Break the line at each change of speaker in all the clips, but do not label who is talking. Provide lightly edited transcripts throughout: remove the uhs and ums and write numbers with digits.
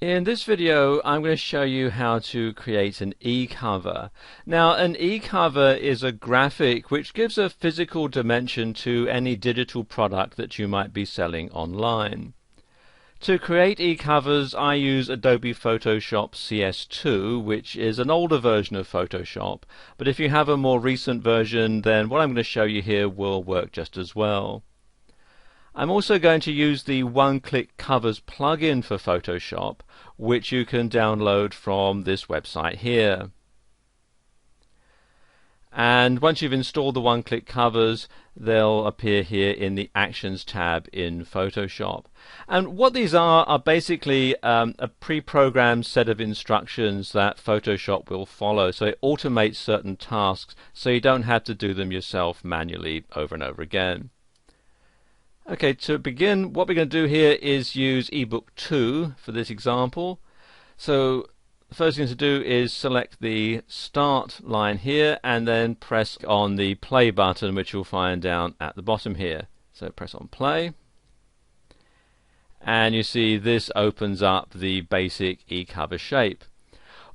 In this video, I'm going to show you how to create an eCover. Now, an eCover is a graphic which gives a physical dimension to any digital product that you might be selling online. To create eCovers, I use Adobe Photoshop CS2, which is an older version of Photoshop, but if you have a more recent version, then what I'm going to show you here will work just as well. I'm also going to use the one-click covers plugin for Photoshop, which you can download from this website here. And once you've installed the one-click covers, they'll appear here in the Actions tab in Photoshop. And what these are basically a pre-programmed set of instructions that Photoshop will follow. So it automates certain tasks so you don't have to do them yourself manually over and over again. Okay, to begin, what we're going to do here is use ebook 2 for this example. So the first thing to do is select the start line here and then press on the play button, which you'll find down at the bottom here. So press on play, and you see this opens up the basic eCover shape.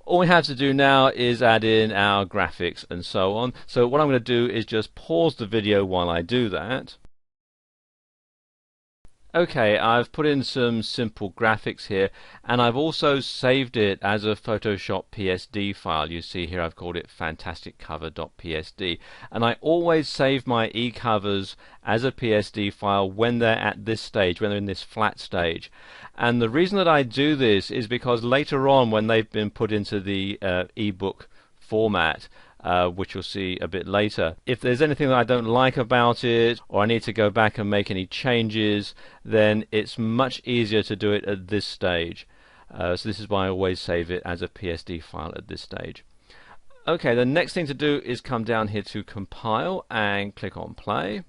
All we have to do now is add in our graphics and so on. So what I'm going to do is just pause the video while I do that. Okay, I've put in some simple graphics here, and I've also saved it as a Photoshop PSD file. You see here I've called it fantasticcover.psd, and I always save my eCovers as a PSD file when they're at this stage, when they're in this flat stage. And the reason that I do this is because later on, when they've been put into the ebook format, which you'll see a bit later, if there's anything that I don't like about it, or I need to go back and make any changes, then it's much easier to do it at this stage. So this is why I always save it as a PSD file at this stage. Okay, the next thing to do is come down here to compile and click on play.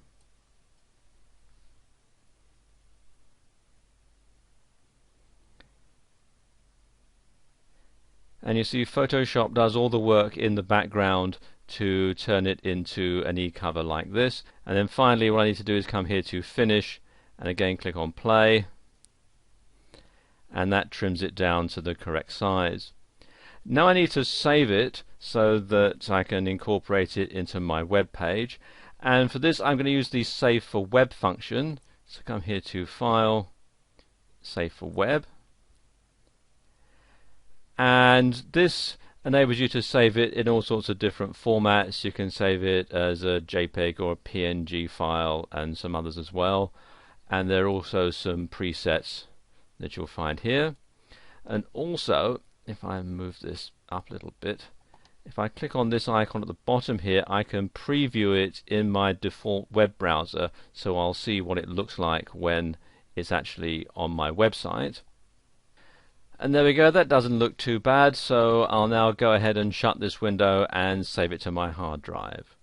And you see Photoshop does all the work in the background to turn it into an eCover like this. And then finally what I need to do is come here to finish and again click on play, and that trims it down to the correct size. Now I need to save it so that I can incorporate it into my web page, and for this I'm going to use the Save for Web function. So come here to File, Save for Web. And this enables you to save it in all sorts of different formats. You can save it as a JPEG or a PNG file and some others as well. And there are also some presets that you'll find here. And also, if I move this up a little bit, if I click on this icon at the bottom here, I can preview it in my default web browser, so I'll see what it looks like when it's actually on my website. And there we go, that doesn't look too bad, so I'll now go ahead and shut this window and save it to my hard drive.